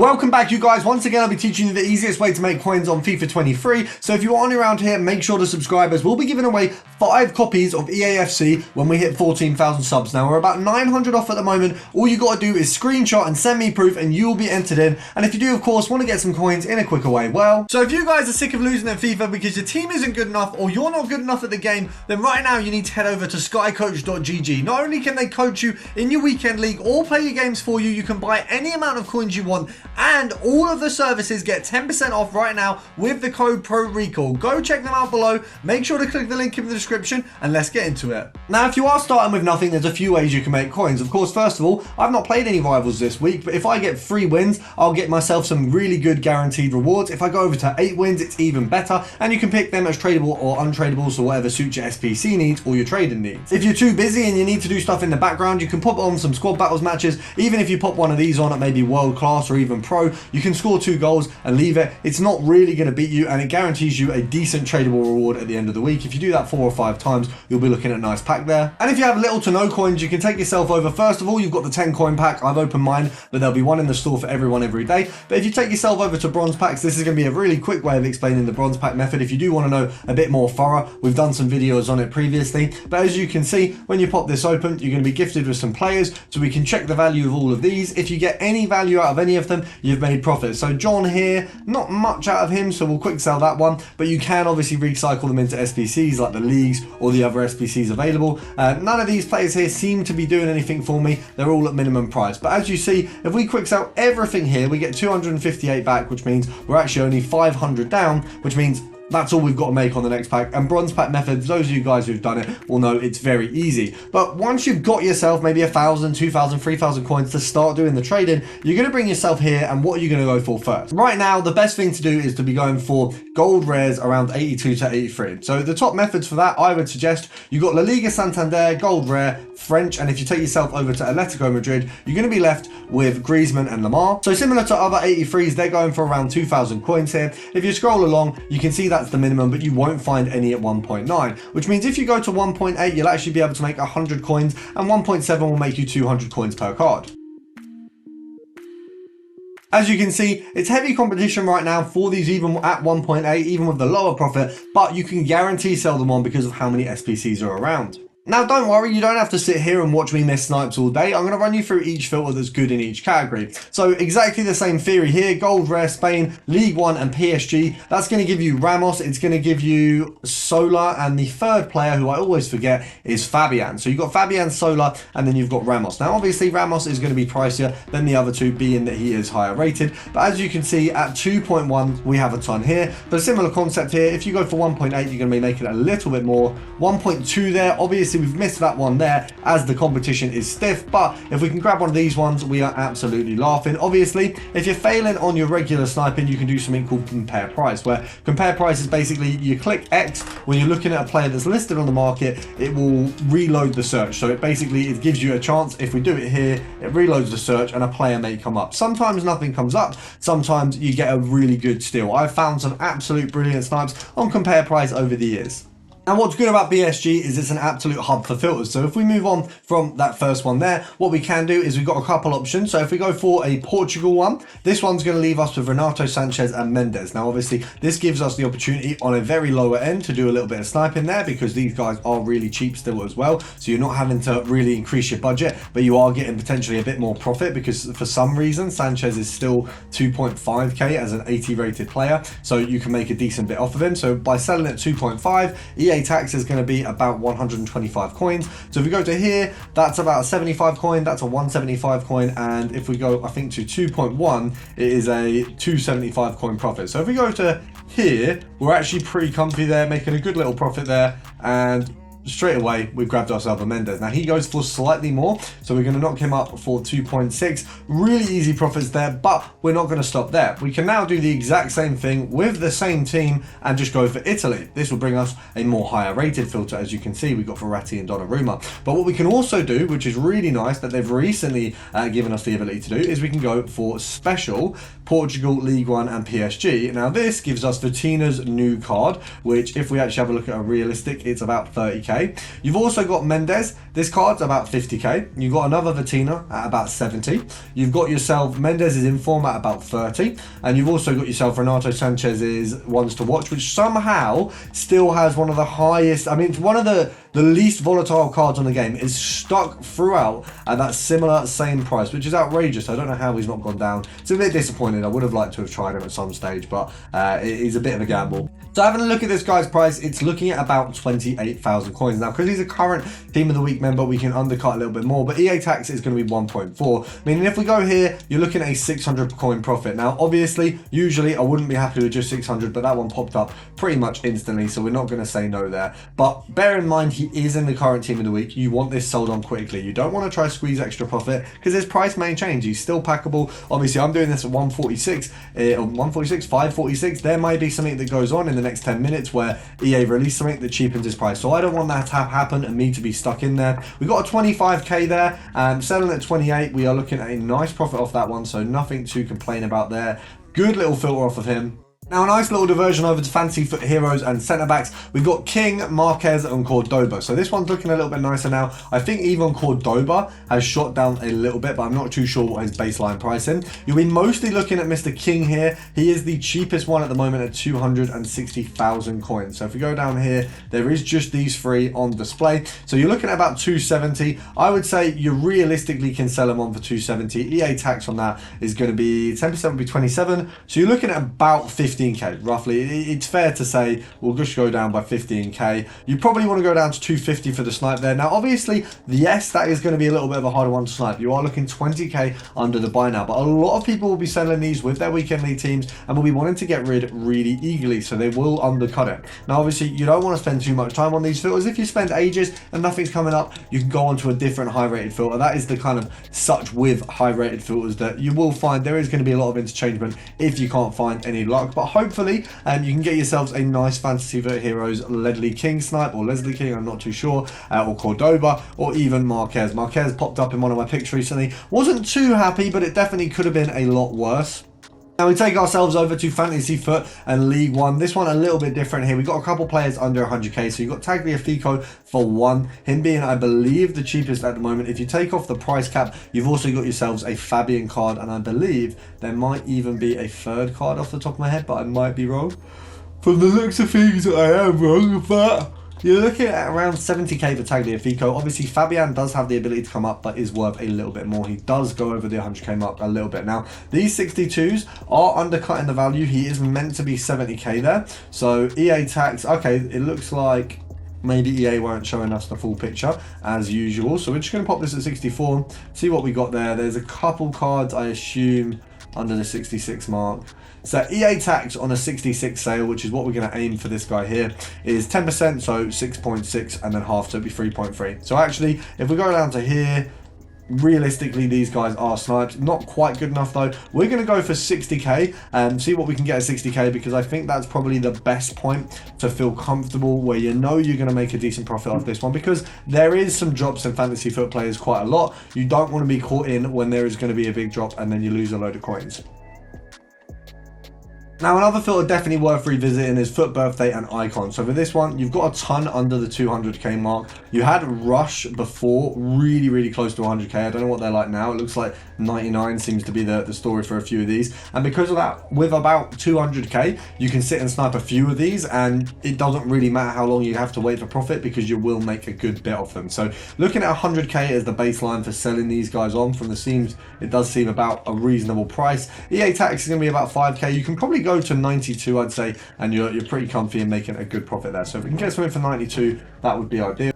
Welcome back, you guys. Once again, I'll be teaching you the easiest way to make coins on FIFA 23. So if you are new around here, make sure to subscribe, as we'll be giving away 5 copies of EAFC when we hit 14,000 subs. Now, we're about 900 off at the moment. All you got to do is screenshot and send me proof and you will be entered in. And if you do, of course, want to get some coins in a quicker way, well, so if you guys are sick of losing at FIFA because your team isn't good enough or you're not good enough at the game, then right now you need to head over to skycoach.gg. Not only can they coach you in your weekend league or play your games for you, you can buy any amount of coins you want, and all of the services get 10% off right now with the code PRORECALL. Go check them out below. Make sure to click the link in the description and let's get into it. Now, if you are starting with nothing, there's a few ways you can make coins. Of course, first of all, I've not played any rivals this week, but if I get 3 wins, I'll get myself some really good guaranteed rewards. If I go over to 8 wins, it's even better, and you can pick them as tradable or untradable, so whatever suits your SBC needs or your trading needs. If you're too busy and you need to do stuff in the background, you can pop on some squad battles matches. Even if you pop one of these on at maybe world class or even pro, you can score 2 goals and leave it. It's not really going to beat you, and it guarantees you a decent tradable reward at the end of the week. If you do that 4 or 5 times, you'll be looking at a nice pack there. And if you have little to no coins, you can take yourself over. First of all, you've got the 10 coin pack. I've opened mine, but there'll be one in the store for everyone every day. But if you take yourself over to bronze packs, this is going to be a really quick way of explaining the bronze pack method. If you do want to know a bit more thorough, we've done some videos on it previously. But as you can see, when you pop this open, you're going to be gifted with some players, so we can check the value of all of these. If you get any value out of any of them, you've made profit. So John here, not much out of him, so we'll quick sell that one, but you can obviously recycle them into SBCs like the leagues or the other SBCs available. None of these players here seem to be doing anything for me. They're all at minimum price, but as you see, if we quick sell everything here, we get 258 back, which means we're actually only 500 down, which means that's all we've got to make on the next pack. And bronze pack methods, those of you guys who've done it will know it's very easy. But once you've got yourself maybe 1,000, 2,000, 3,000 coins to start doing the trading, you're going to bring yourself here, and what are you going to go for first? Right now, the best thing to do is to be going for gold rares around 82 to 83. So the top methods for that, I would suggest, you've got La Liga Santander, gold rare, French, and if you take yourself over to Atletico Madrid, you're going to be left with Griezmann and Lamar. So similar to other 83s, they're going for around 2,000 coins here. If you scroll along, you can see that's the minimum, but you won't find any at 1.9, which means if you go to 1.8, you'll actually be able to make 100 coins, and 1.7 will make you 200 coins per card. As you can see, it's heavy competition right now for these, even at 1.8, even with the lower profit, but you can guarantee sell them on because of how many SBCs are around. Now, don't worry, you don't have to sit here and watch me miss snipes all day. I'm going to run you through each filter that's good in each category. So exactly the same theory here: gold, rare, Spain, League One and PSG. That's going to give you Ramos, it's going to give you Solar, and the third player, who I always forget, is Fabian. So you've got Fabian, Solar, and then you've got Ramos. Now, obviously, Ramos is going to be pricier than the other two, being that he is higher rated. But as you can see, at 2.1, we have a ton here. But a similar concept here: if you go for 1.8, you're going to be making a little bit more. 1.2 there, obviously, we've missed that one there as the competition is stiff, but if we can grab one of these ones, we are absolutely laughing. Obviously, if you're failing on your regular sniping, you can do something called compare price, where compare price is basically you click X when you're looking at a player that's listed on the market, it will reload the search. So it gives you a chance. If we do it here, it reloads the search and a player may come up. Sometimes nothing comes up, sometimes you get a really good steal. I've found some absolute brilliant snipes on compare price over the years. And what's good about BSG is it's an absolute hub for filters. So if we move on from that first one there, what we can do is we've got a couple options. So if we go for a Portugal one, this one's going to leave us with Renato Sanchez and Mendes. Now, obviously, this gives us the opportunity on a very lower end to do a little bit of sniping there, because these guys are really cheap still as well. So you're not having to really increase your budget, but you are getting potentially a bit more profit, because for some reason, Sanchez is still 2.5k as an 80 rated player. So you can make a decent bit off of him. So by selling at 2.5, EA tax is going to be about 125 coins. So if we go to here, that's about a 75 coin, that's a 175 coin, and if we go, I think, to 2.1, it is a 275 coin profit. So if we go to here, we're actually pretty comfy there, making a good little profit there, and straight away we've grabbed ourselves a Mendes. Now he goes for slightly more, so we're going to knock him up for 2.6. Really easy profits there, but we're not going to stop there. We can now do the exact same thing with the same team and just go for Italy. This will bring us a more higher rated filter. As you can see, we've got Verratti and Donnarumma. But what we can also do, which is really nice that they've recently given us the ability to do, is we can go for special Portugal, League One and PSG. Now this gives us Vitina's new card, which if we actually have a look at a realistic, it's about 30k. 40k. You've also got Mendes. This card's about 50k. You've got another Vitina at about 70. You've got yourself Mendes is in form at about 30. And you've also got yourself Renato Sanchez's ones to watch, which somehow still has one of the highest, I mean, it's one of the least volatile cards on the game. Is stuck throughout at that similar same price, which is outrageous. I don't know how he's not gone down. It's a bit disappointing. I would have liked to have tried him at some stage, but it is a bit of a gamble. So having a look at this guy's price, it's looking at about 28,000 coins. Now, because he's a current Team of the Week member, we can undercut a little bit more, but EA tax is going to be 1.4, meaning if we go here, you're looking at a 600 coin profit. Now, obviously, usually I wouldn't be happy with just 600, but that one popped up pretty much instantly, so we're not going to say no there. But bear in mind, he is in the current Team of the Week. You want this sold on quickly. You don't want to try to squeeze extra profit because his price may change. He's still packable. Obviously, I'm doing this at 146, 546. There might be something that goes on in the next 10 minutes where EA release something that cheapens his price. So I don't want that to happen and me to be stuck in there. We got a 25k there and selling at 28. We are looking at a nice profit off that one. So nothing to complain about there. Good little filter off of him. Now, a nice little diversion over to fantasy foot heroes and centre-backs. We've got King, Marquez and Cordoba. So this one's looking a little bit nicer now. I think even Cordoba has shot down a little bit, but I'm not too sure what his baseline price is. You'll be mostly looking at Mr. King here. He is the cheapest one at the moment at 260,000 coins. So if we go down here, there is just these three on display. So you're looking at about 270. I would say you realistically can sell them on for 270. EA tax on that is going to be 10% would be 27. So you're looking at about 15k roughly. It's fair to say we'll just go down by 15k. You probably want to go down to 250 for the snipe there. Now obviously, yes, that is going to be a little bit of a harder one to snipe. You are looking 20k under the buy now, but a lot of people will be selling these with their weekend league teams and will be wanting to get rid really eagerly, so they will undercut it. Now obviously, you don't want to spend too much time on these filters. If you spend ages and nothing's coming up, you can go on to a different high rated filter. That is the kind of such with high rated filters that you will find there is going to be a lot of interchangeable if you can't find any luck. But hopefully you can get yourselves a nice fantasy foot heroes Ledley King snipe, or Leslie King, I'm not too sure, or Cordoba, or even Marquez. Marquez popped up in one of my picks recently. Wasn't too happy, but it definitely could have been a lot worse. Now we take ourselves over to Fantasy Foot and League One. This one a little bit different here. We've got a couple players under 100k. So you've got Tagliafico for one. Him being, I believe, the cheapest at the moment. If you take off the price cap, you've also got yourselves a Fabian card. And I believe there might even be a third card off the top of my head, but I might be wrong. From the looks of things, I am wrong with that. You're looking at around 70k for Tagliafico. Obviously, Fabian does have the ability to come up, but is worth a little bit more. He does go over the 100k mark a little bit. Now, these 62s are undercutting the value. He is meant to be 70k there. So, EA tax, okay, it looks like maybe EA weren't showing us the full picture as usual. So, we're just going to pop this at 64, see what we got there. There's a couple cards, I assume, under the 66 mark. So EA tax on a 66 sale, which is what we're going to aim for this guy here, is 10%, so 6.6 and then half, so it'd be 3.3. So actually, if we go down to here, realistically these guys are snipes. Not quite good enough though. We're going to go for 60k and see what we can get at 60k, because I think that's probably the best point to feel comfortable where you know you're going to make a decent profit off this one, because there is some drops in fantasy foot players quite a lot. You don't want to be caught in when there is going to be a big drop and then you lose a load of coins. Now, another filter definitely worth revisiting is Foot Birthday and Icon. So for this one, you've got a ton under the 200k mark. You had Rush before, really close to 100k. I don't know what they're like now. It looks like 99 seems to be the story for a few of these. And because of that, with about 200k, you can sit and snipe a few of these, and it doesn't really matter how long you have to wait for profit, because you will make a good bit of them. So looking at 100k as the baseline for selling these guys on, from the seams, it does seem about a reasonable price. EA tax is going to be about 5k. You can probably go to 92, I'd say, and you're pretty comfy in making a good profit there. So if we can get something for 92, that would be ideal.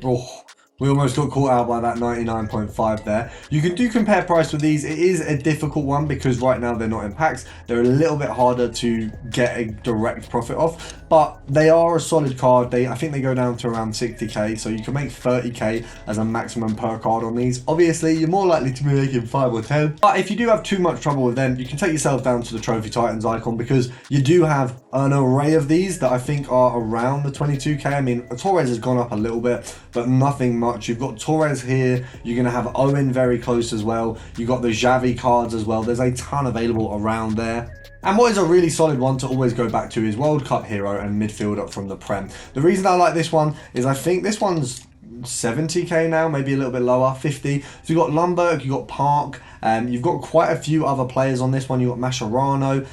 Oh, we almost got caught out by that 99.5 there. You can do compare price with these. It is a difficult one because right now they're not in packs. They're a little bit harder to get a direct profit off, but they are a solid card. I think they go down to around 60k, so you can make 30k as a maximum per card on these. Obviously, you're more likely to be making 5 or 10, but if you do have too much trouble with them, you can take yourself down to the Trophy Titans icon, because you do have an array of these that I think are around the 22k. I mean, Torres has gone up a little bit, but nothing much. You've got Torres here. You're going to have Owen very close as well. You've got the Xavi cards as well. There's a ton available around there. And what is a really solid one to always go back to is World Cup hero and midfielder from the Prem. The reason I like this one is I think this one's 70k now, maybe a little bit lower, 50. So you've got Lundberg, you've got Park, you've got quite a few other players on this one. You've got Mascherano.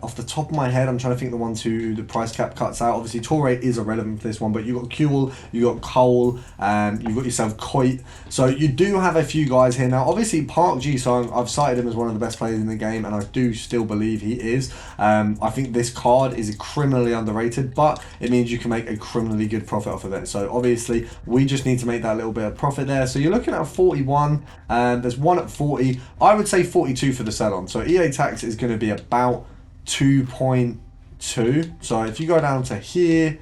Off the top of my head, I'm trying to think the ones who the price cap cuts out. Obviously, Torre is irrelevant for this one, but you've got Kuhl, you've got Cole, you've got yourself Coit. So you do have a few guys here. Now, obviously, Park Ji-sung, I've cited him as one of the best players in the game, and I do still believe he is. I think this card is criminally underrated, but it means you can make a criminally good profit off of it. So obviously, we just need to make that little bit of profit there. So you're looking at a 41, and there's one at 40. I would say 42 for the sell-on. So EA tax is going to be about 2.2. So if you go down to here,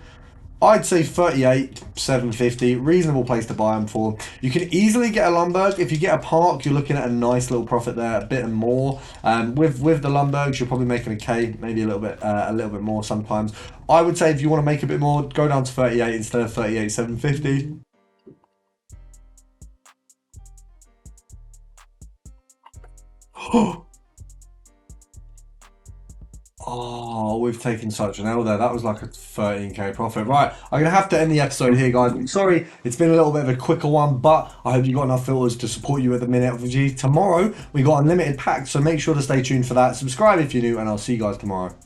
I'd say 38,750, reasonable place to buy them for. You can easily get a Lundberg. If you get a Park, you're looking at a nice little profit there, a bit more. With the Lundbergs, you're probably making a K, maybe a little bit more sometimes. I would say if you want to make a bit more, go down to 38 instead of 38,750. Oh, we've taken such an L there. That was like a 13k profit. Right, I'm going to have to end the episode here, guys. I'm sorry, it's been a little bit of a quicker one, but I hope you got enough filters to support you at the minute. Obviously, tomorrow we got unlimited packs, so make sure to stay tuned for that. Subscribe if you're new, and I'll see you guys tomorrow.